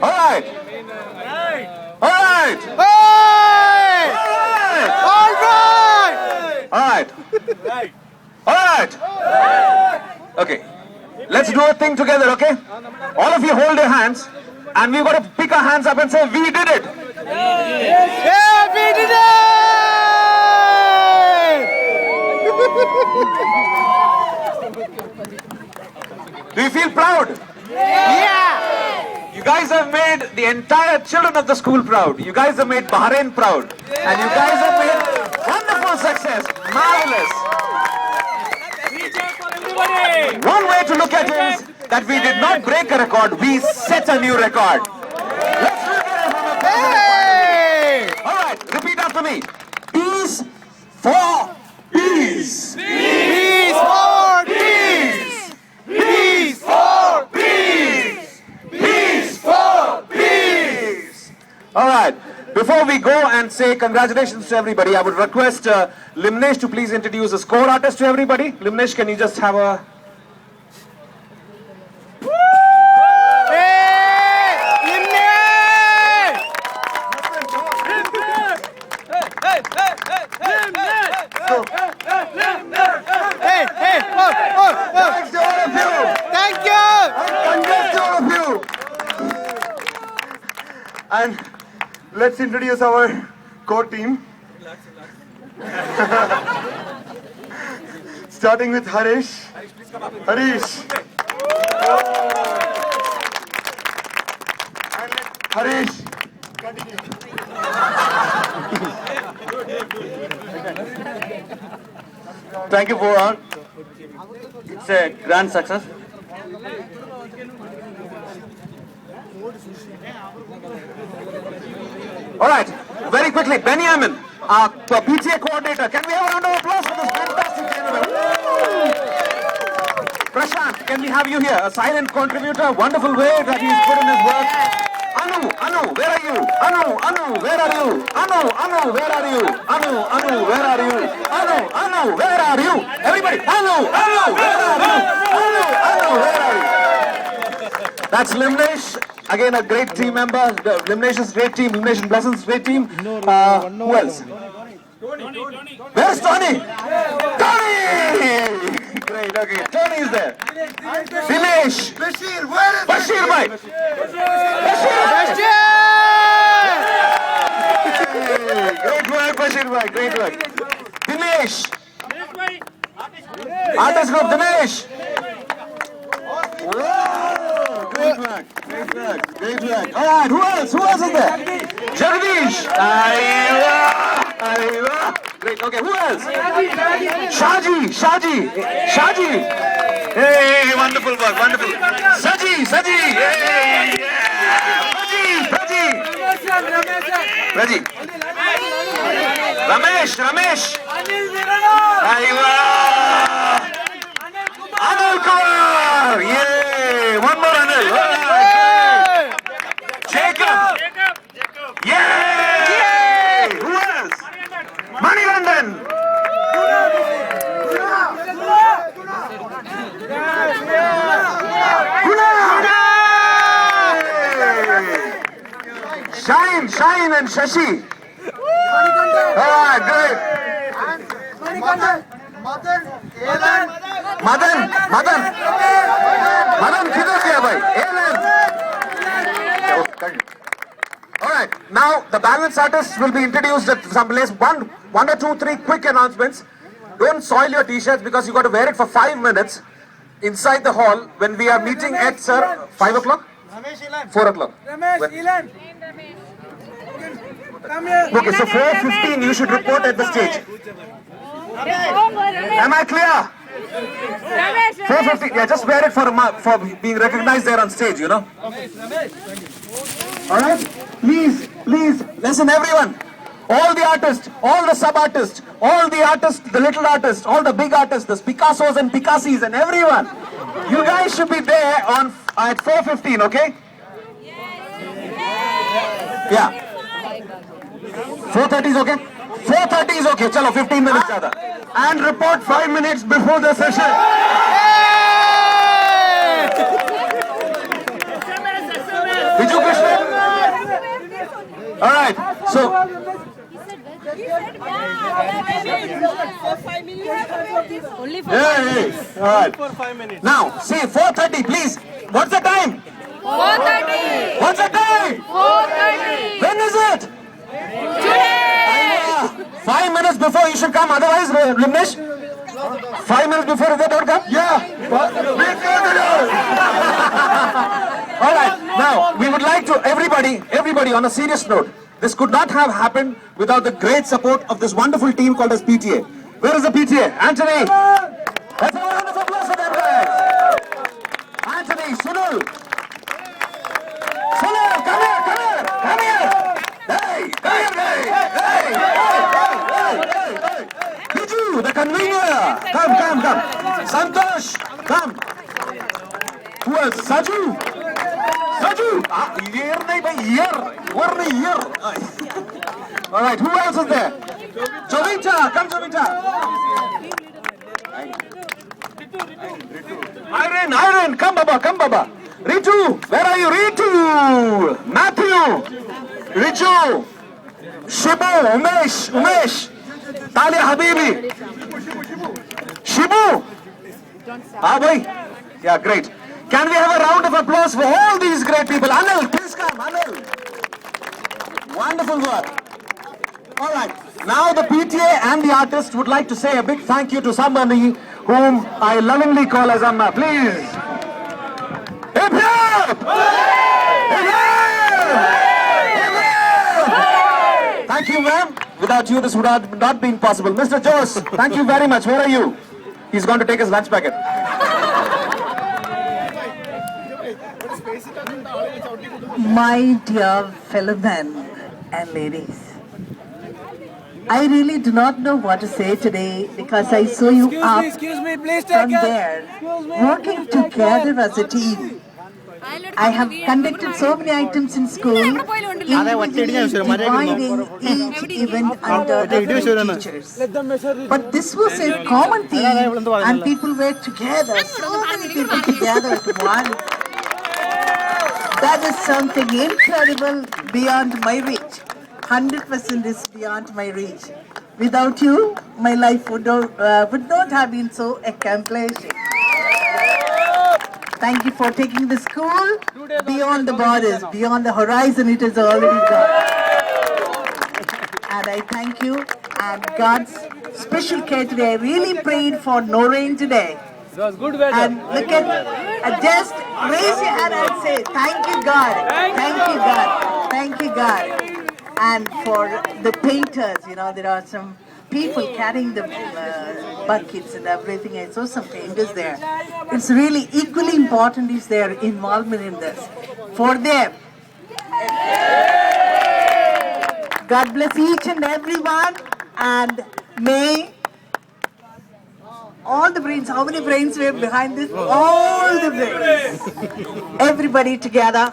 All right. All right. All right. All right. Okay. Let's do a thing together, okay? All of you hold your hands and we've got to pick our hands up and say, we did it. Yeah, we did it! Do you feel proud? Yeah! You guys have made the entire children of the school proud. You guys have made Bahrain proud. And you guys have made wonderful success. Marvelous. One way to look at it is that we did not break a record, we set a new record. Let's look at it from a Hey! All right, repeat after me. Peace for peace. Peace for peace! Peace for peace. Peace for peace. All right. Before we go and say congratulations to everybody, I would request Limnesh to please introduce a score artist to everybody. Limnesh, can you just have a... Thanks to all of you. Thank you! Congrats to all of you. And let's introduce our core team. Starting with Harish. Harish. Harish. Thank you, Boran. It's a grand success. All right, very quickly, Benjamin, our PTA coordinator. Can we have a round of applause for this fantastic gentleman? Prashant, can we have you here? A silent contributor, wonderful way that he's put in his work. Anu, where are you? Anu, where are you? Anu, where are you? Anu, where are you? Anu, where are you? Everybody, Anu, where are you? Anu, where are you? That's Limnesh. Again, a great team member. Limnesh's great team. Limnesh and Blessing's great team. Who else? Where's Tony? Tony! Great, okay. Tony is there. Dinesh. Bashir, where is Bashir, bhai. Great work, Bashir, bhai. Great work. Dinesh. Artist group, Dinesh. Great work. All right, who else is there? Jagdish. Aywa. Great, okay, who else? Shaji. Hey, wonderful work, wonderful. Saji. Hey, yeah. Praji. Ramesh. Aywa. Anil Kumar. Yeah, one more Anil. Jacob. Yeah. Who else? Manilandan. Shine and Shashi. Ah, great. Madan, किधर गया भाई? All right. Now the balance artists will be introduced at some place. One or two, three quick announcements. Don't soil your t-shirts because you got to wear it for 5 minutes inside the hall when we are meeting at 5 o'clock, 4 o'clock. Okay, so 4:15 you should report at the stage. Am I clear? 4:50. Yeah, just wear it for being recognized there on stage, you know. All right. Please, listen, everyone. All the artists, all the sub-artists, all the artists, the little artists, all the big artists, the Picassos and Picassis and everyone. You guys should be there at 4:15, okay? Yeah. 4:30 is okay? 4:30 is okay. Chalo, 15 minutes ज़्यादा. and report 5 minutes before the session. Biju Krishna? All right. So, Only for all right. Now, see, 4:30, please. What's the time? 4:30. What's the time? 4:30. When is it? Today. 5 minutes before you should come. Otherwise, Limnesh, 5 minutes before they don't come? Yeah. All right. Now, we would like to, everybody on a serious note, this could not have happened without the great support of this wonderful team called as PTA. Where is the PTA? Anthony. Let's have a round of applause for them, guys. Anthony, Sunil. Sunil, come here. Hey, hey. Biju, the convener. Come. Santosh, come. Who else? Saju. Year. All right, who else is there? Jovita, come Jovita. Irene, come Baba. Ritu, where are you? Ritu, Matthew, Ritu, Shibu, Umesh, Talia Habibi, Shibu. Bhai. Yeah, great. Can we have a round of applause for all these great people? Anil, please come, Anil. Wonderful work. All right. Now the PTA and the artist would like to say a big thank you to somebody whom I lovingly call as Amma. Please. Hip hip! Hip hip! Thank you, ma'am. Without you, this would have not been possible. Mr. Jose, thank you very much. Where are you? He's going to take his lunch packet. My dear fellow men and ladies, I really do not know what to say today because I saw you up from there, working together as a team. I have conducted so many items in school, individually dividing each event under different teachers. But this was a common theme and people were together, so many people together at one. That is something incredible beyond my reach. 100% is beyond my reach. Without you, my life would not have been so accomplished. Thank you for taking the school beyond the borders, beyond the horizon it has already gone. And I thank you and God's special care today. I really prayed for no rain today. And look at, just raise your hand and say, thank you God, thank you God. And for the painters, there are some people carrying the buckets and everything. I saw some painters there. It's really equally important is their involvement in this. For them, God bless each and everyone, and may all the brains, how many brains were behind this? All the brains. Everybody together.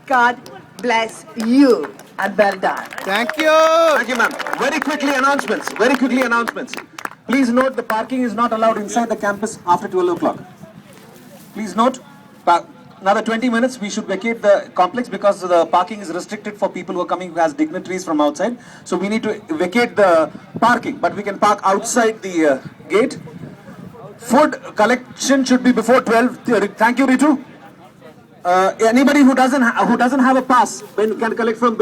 God bless you and well done. Thank you. Thank you, ma'am. Very quickly announcements. Please note the parking is not allowed inside the campus after 12 o'clock. Please note, another 20 minutes we should vacate the complex because the parking is restricted for people who are coming as dignitaries from outside. So we need to vacate the parking, but we can park outside the gate. Food collection should be before 12. Thank you, Ritu. Anybody who doesn't have a pass can collect from